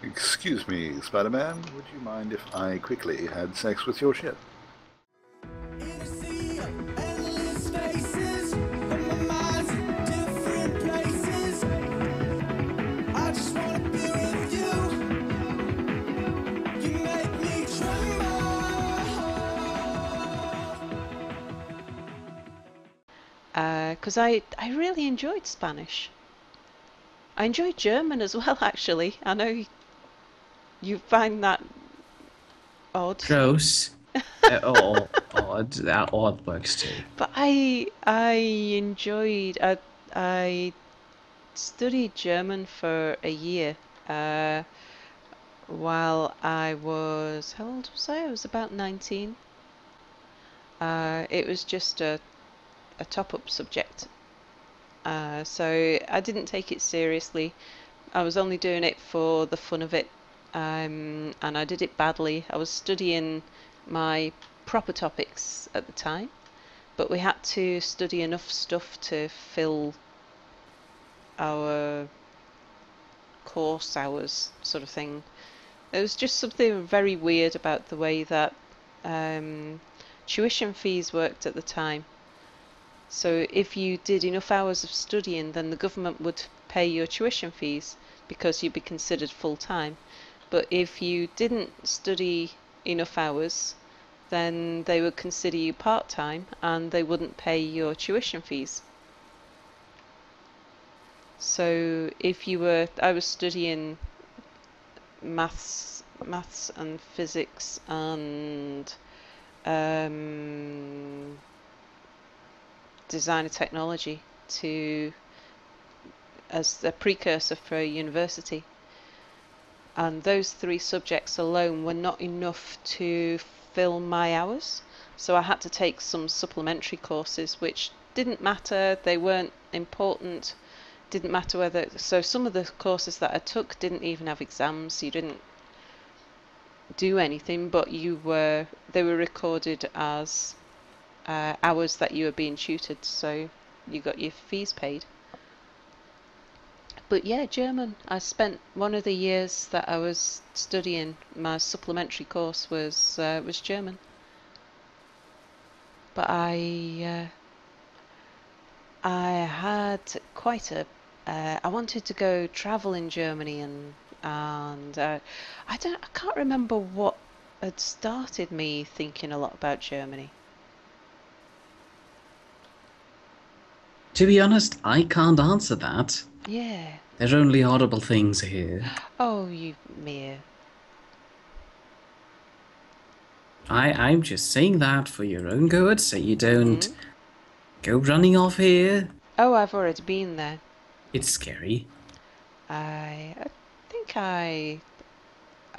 Excuse me, Spider-Man, would you mind if I quickly had sex with your ship? Because I really enjoyed Spanish. I enjoyed German as well, actually. I know you find that odd. Gross. Or odd. That odd works too. But I enjoyed. I studied German for a year. While I was, how old was I? I was about 19. It was just a top-up subject. So I didn't take it seriously. I was only doing it for the fun of it. And I did it badly. I was studying my proper topics at the time, but we had to study enough stuff to fill our course hours, sort of thing. There was just something very weird about the way that tuition fees worked at the time. So if you did enough hours of studying, then the government would pay your tuition fees because you'd be considered full-time. But if you didn't study enough hours, then they would consider you part-time and they wouldn't pay your tuition fees. So if you were, I was studying maths and physics and design and technology as a precursor for university. And those three subjects alone were not enough to fill my hours. So I had to take some supplementary courses which didn't matter, they weren't important, didn't matter whether, so some of the courses that I took didn't even have exams, you didn't do anything, but they were recorded as hours that you were being tutored, so you got your fees paid. But yeah, German. I spent one of the years that I was studying, my supplementary course was German. But I had quite a I wanted to go travel in Germany and I can't remember what had started me thinking a lot about Germany. To be honest, I can't answer that. Yeah. There are only horrible things here. Oh, you mere. I'm just saying that for your own good, so you don't go running off here. Oh, I've already been there. It's scary. I think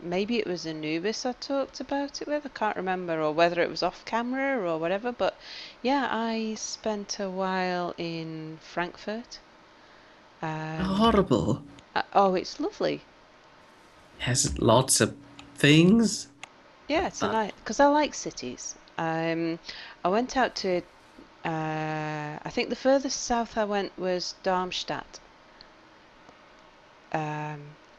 maybe it was Anubis I talked about it with. I can't remember, or whether it was off camera or whatever. But yeah, I spent a while in Frankfurt. Horrible. Oh, it's lovely. Has lots of things. Yeah, it's a nice, because I like cities. I went out to, I think the furthest south I went was Darmstadt,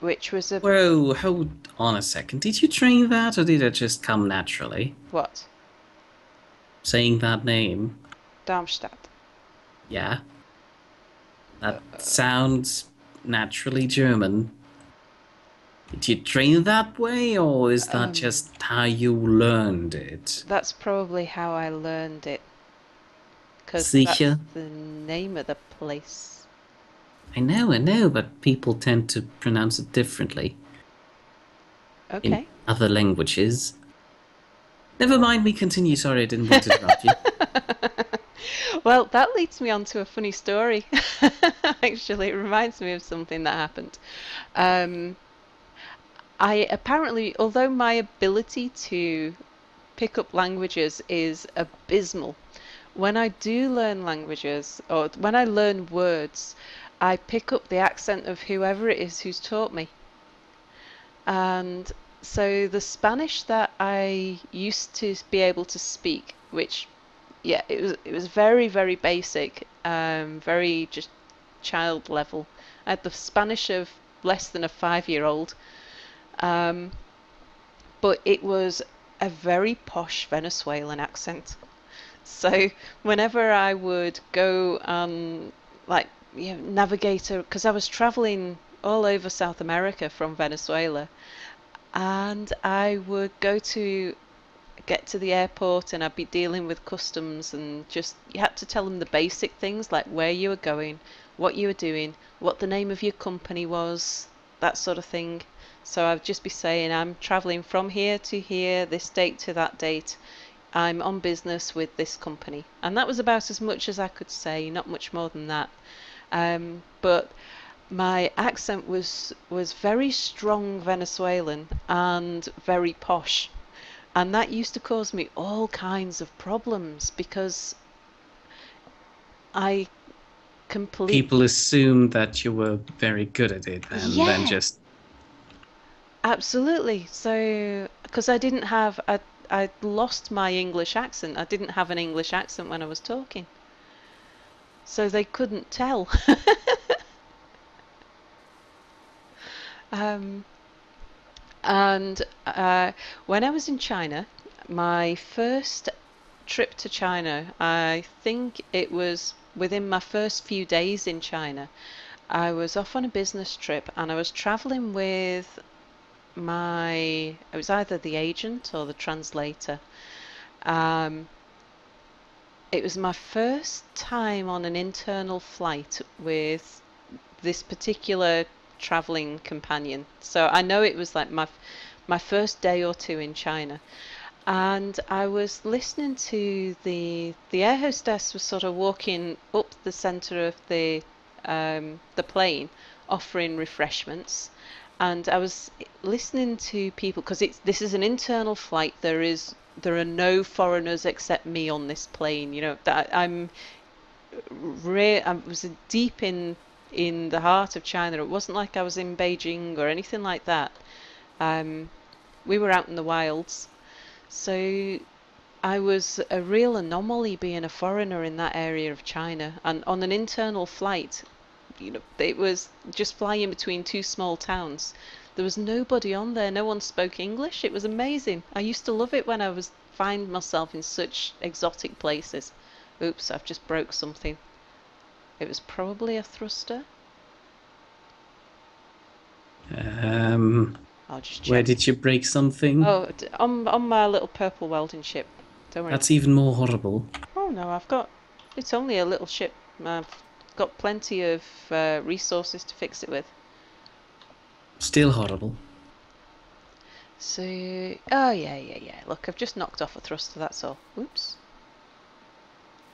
which was a... Whoa, hold on a second. Did you train that, or did it just come naturally? What? Saying that name. Darmstadt. Yeah. That sounds naturally German. Did you train that way, or is that just how you learned it? That's probably how I learned it. Because that's Sicher? the name of the place. I know, but people tend to pronounce it differently. Okay. In other languages. Never mind, me continue. Sorry, I didn't want to interrupt you. Well, that leads me on to a funny story. Actually, it reminds me of something that happened. I apparently, although my ability to pick up languages is abysmal, when I do learn languages, or when I learn words, I pick up the accent of whoever it is who's taught me. And so the Spanish that I used to be able to speak, which, yeah, it was very, very basic, very just child level. I had the Spanish of less than a 5-year-old. But it was a very posh Venezuelan accent. So whenever I would go and like navigate, because I was traveling all over South America from Venezuela, and I would go to get to the airport and I'd be dealing with customs, and just you had to tell them the basic things like where you were going, what you were doing, what the name of your company was, that sort of thing. So I'd just be saying I'm traveling from here to here, this date to that date. I'm on business with this company. And that was about as much as I could say, not much more than that. But my accent was very strong Venezuelan and very posh. And that used to cause me all kinds of problems because I completely... People assumed that you were very good at it and then just... Absolutely. So, because I didn't have... I'd lost my English accent. I didn't have an English accent when I was talking. So they couldn't tell. And when I was in China, my first trip to China, I think it was within my first few days in China, I was off on a business trip and I was traveling with it was either the agent or the translator. It was my first time on an internal flight with this particular traveling companion. So I know it was like my first day or two in China. And I was listening to the air hostess was sort of walking up the center of the plane, offering refreshments, and I was listening to people because this is an internal flight. There are no foreigners except me on this plane. You know that I was deep in the heart of China. It wasn't like I was in Beijing or anything like that. We were out in the wilds. So I was a real anomaly being a foreigner in that area of China. And on an internal flight, it was just flying between two small towns. There was nobody on there. No one spoke English. It was amazing. I used to love it when I find myself in such exotic places. Oops, I've just broke something. It was probably a thruster. I'll just check. Where did you break something? Oh, on my little purple welding ship. Don't worry. That's even more horrible. Oh no, it's only a little ship. I've got plenty of resources to fix it with. Still horrible. So, oh yeah. Look, I've just knocked off a thruster, that's all. Oops.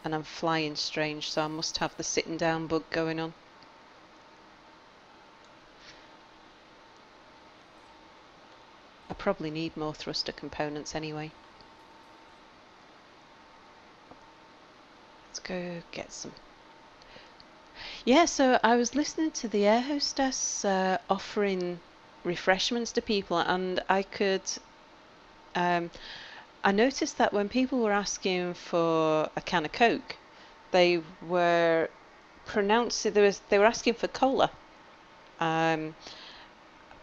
And I'm flying strange, so I must have the sitting down bug going on. I probably need more thruster components anyway. Let's go get some. Yeah, so I was listening to the air hostess offering refreshments to people, and I noticed that when people were asking for a can of Coke, they were asking for cola,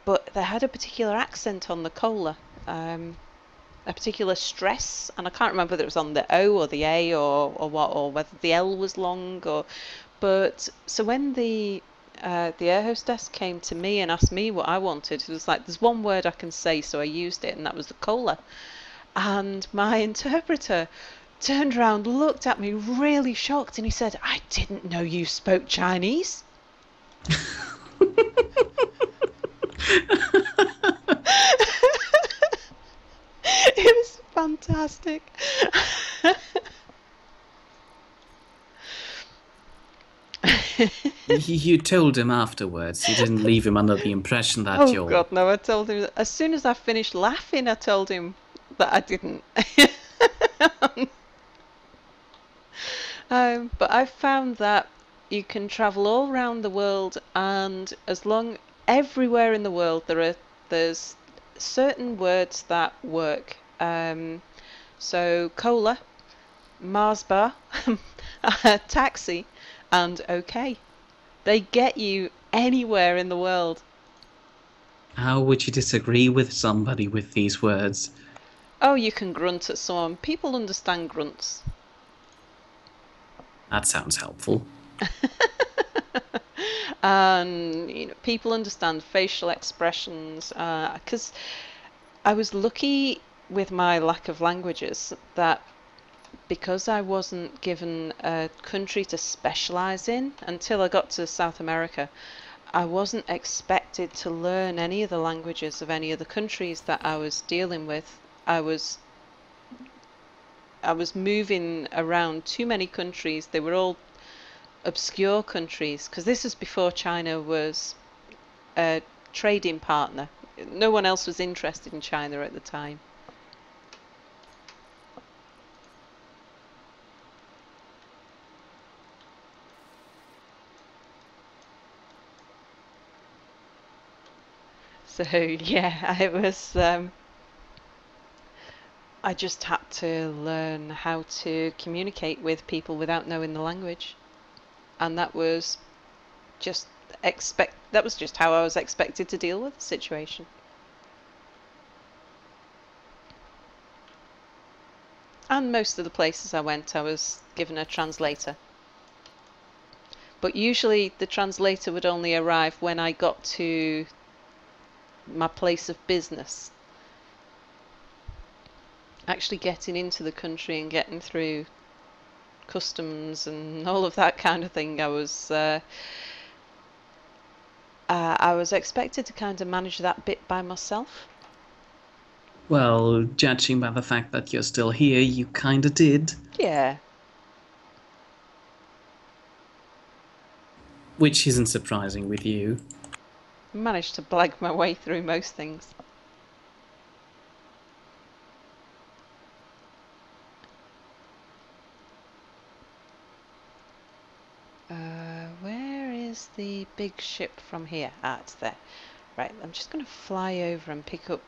but they had a particular accent on the cola, a particular stress, and I can't remember whether it was on the O or the A or what, or whether the L was long, but so when the air hostess came to me and asked me what I wanted, it was like, there's one word I can say, so I used it, and that was the cola. And my interpreter turned around, looked at me really shocked, and he said, "I didn't know you spoke Chinese." It was fantastic. You told him afterwards. You didn't leave him under the impression that Oh God, no! I told him as soon as I finished laughing. I told him that I didn't. But I've found that you can travel all around the world, and everywhere in the world there's certain words that work. So cola, Mars bar, taxi, and okay. They get you anywhere in the world. how would you disagree with somebody with these words? Oh, you can grunt at someone. People understand grunts. That sounds helpful. And people understand facial expressions, because I was lucky with my lack of languages that because I wasn't given a country to specialize in until I got to South America, I wasn't expected to learn any of the languages of any of the countries that I was dealing with. I was moving around too many countries. They were all obscure countries, because this is before China was a trading partner. No one else was interested in China at the time. So yeah, I just had to learn how to communicate with people without knowing the language, and that was just how I was expected to deal with the situation. And most of the places I went, I was given a translator. But usually the translator would only arrive when I got to my place of business. Actually getting into the country and getting through customs and all of that kind of thing, I was expected to kind of manage that bit by myself. Well, judging by the fact that you're still here, you kinda did. Yeah. Which isn't surprising with you. I managed to blag my way through most things. Where is the big ship from here? Ah, it's there. Right, I'm just going to fly over and pick up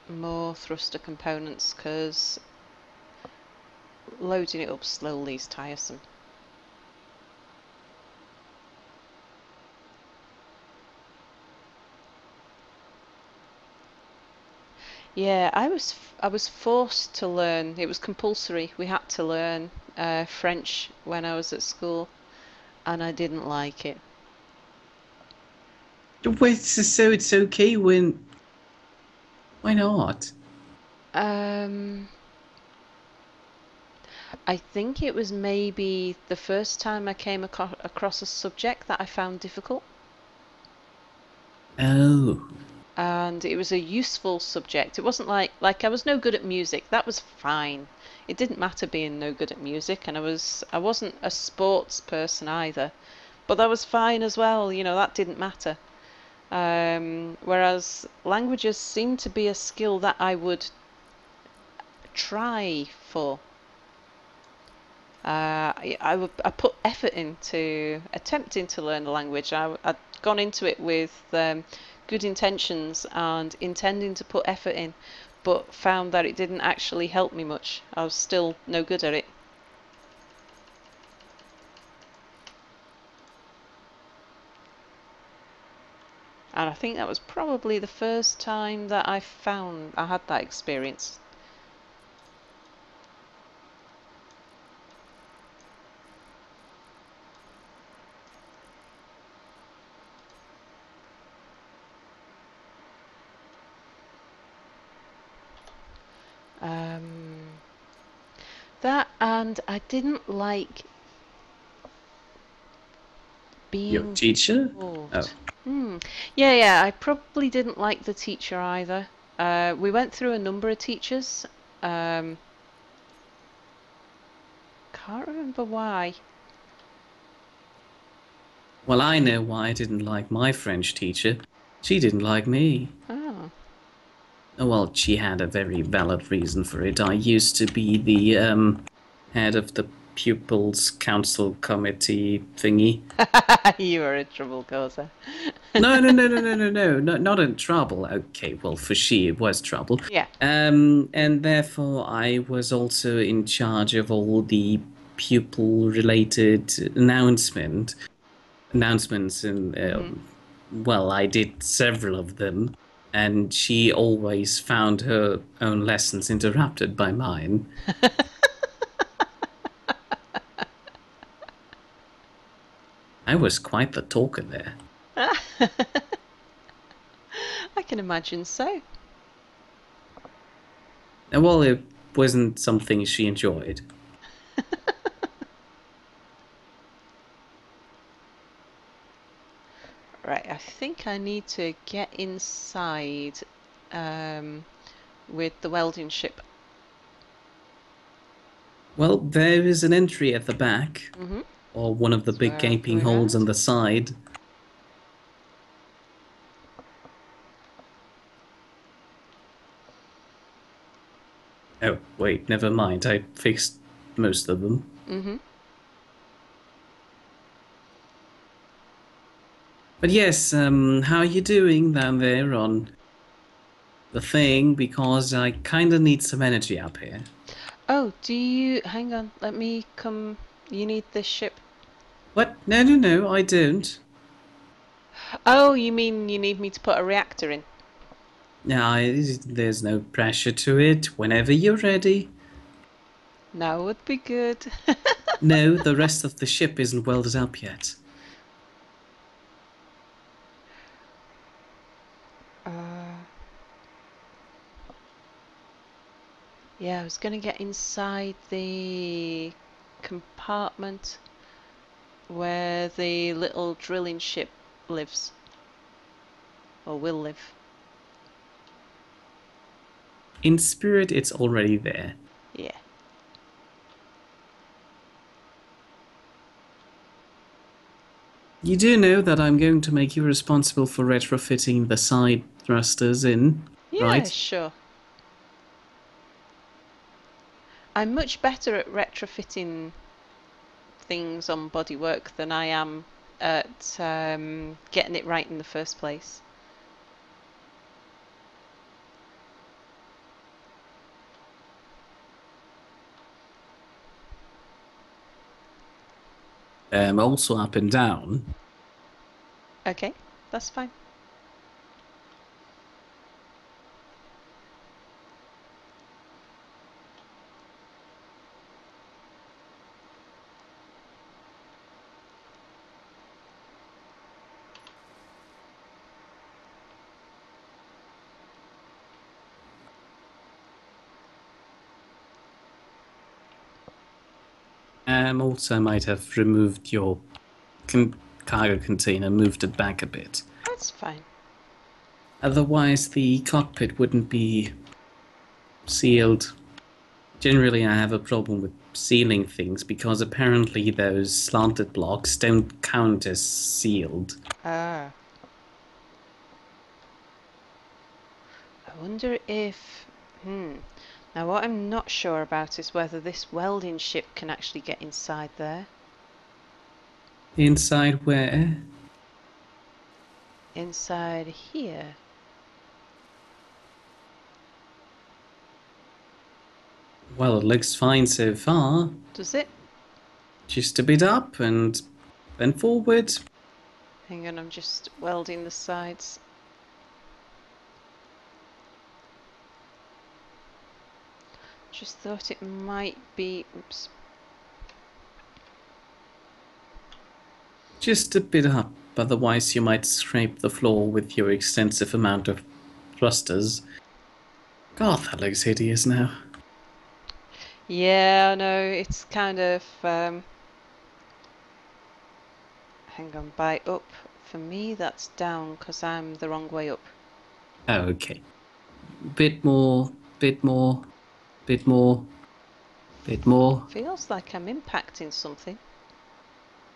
more thruster components, because loading it up slowly is tiresome. Yeah, I was forced to learn. It was compulsory. We had to learn French when I was at school, and I didn't like it. Wait, so it's okay when... Why not? I think it was maybe the first time I came across a subject that I found difficult. Oh. And it was a useful subject. It wasn't like I was no good at music. That was fine. It didn't matter being no good at music, and I wasn't a sports person either. But that was fine as well, that didn't matter. Whereas languages seemed to be a skill that I would try for. I put effort into attempting to learn a language. I'd gone into it with good intentions and intending to put effort in, but found that it didn't actually help me much. I was still no good at it. And I think that was probably the first time that I had that experience. That, and I didn't like being Your teacher? involved. Oh. Yeah, I probably didn't like the teacher either. We went through a number of teachers. Can't remember why. Well, I know why I didn't like my French teacher. She didn't like me. Oh. Well, she had a very valid reason for it. I used to be the head of the pupils council committee thingy. You were a trouble causer. No, not in trouble. Okay, well, for she it was trouble. Yeah. And therefore I was also in charge of all the pupil-related announcements and Well, I did several of them, and she always found her own lessons interrupted by mine. I was quite the talker there. I can imagine so. Well, it wasn't something she enjoyed. Right, I think I need to get inside with the welding ship. Well, there is an entry at the back, Mm-hmm. or one of the That's big where I'll gaping go holes on around. the side. Oh, wait, never mind. I fixed most of them. Mm-hmm. But yes, how are you doing down there on the thing? Because I kind of need some energy up here. Oh, do you... Hang on, let me come... You need this ship. What? No, no, no, I don't. Oh, you mean you need me to put a reactor in? No, there's no pressure to it. Whenever you're ready. That would be good. No, the rest of the ship isn't welded up yet. Yeah, I was gonna get inside the compartment where the little drilling ship lives. Or will live. In spirit, it's already there. Yeah. You do know that I'm going to make you responsible for retrofitting the side thrusters in, Yeah, right? sure. I'm much better at retrofitting things on bodywork than I am at getting it right in the first place. Also up and down. Okay, that's fine. Also might have removed your cargo container, moved it back a bit. That's fine. Otherwise, the cockpit wouldn't be sealed. Generally, I have a problem with sealing things because apparently those slanted blocks don't count as sealed. Ah. I wonder if... Now what I'm not sure about is whether this welding ship can actually get inside there. Inside where? Inside here. Well, it looks fine so far. Does it? Just a bit up and then forward. Hang on, I'm just welding the sides. Just thought it might be... Oops. Just a bit up, otherwise you might scrape the floor with your extensive amount of thrusters. God, that looks hideous now. Yeah, no, it's kind of... hang on, by up. For me, that's down because I'm the wrong way up. Oh, okay. Bit more, bit more, bit more, bit more. Feels like I'm impacting something.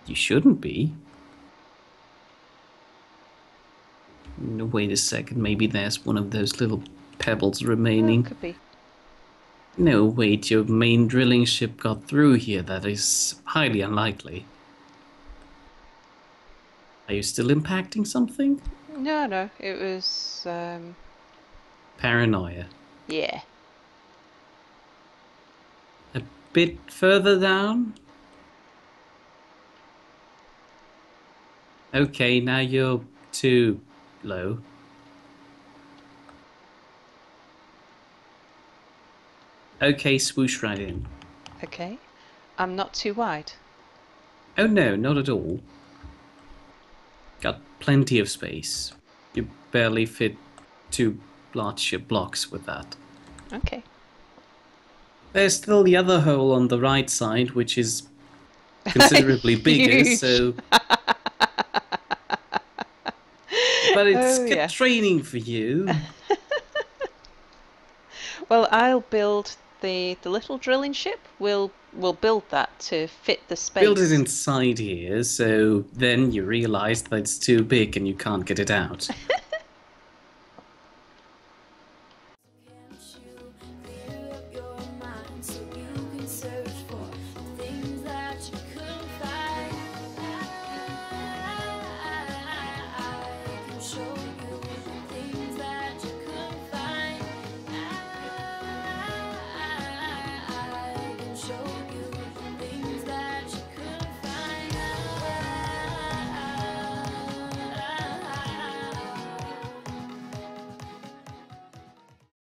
You shouldn't be. No, wait a second, maybe there's one of those little pebbles Oh, remaining. could be. No, wait, your main drilling ship got through here. That is highly unlikely. Are you still impacting something? No, it was... Paranoia. yeah. A bit further down? Okay, now you're too low. Okay, swoosh right in. Okay. I'm not too wide. Oh no, not at all. Got plenty of space. You barely fit 2 large blocks with that. Okay. There's still the other hole on the right side, which is considerably bigger, Huge. so... But it's Oh, good yeah. training for you. Well, I'll build the little drilling ship. We'll build that to fit the space. Build it inside here, so then you realize that it's too big and you can't get it out.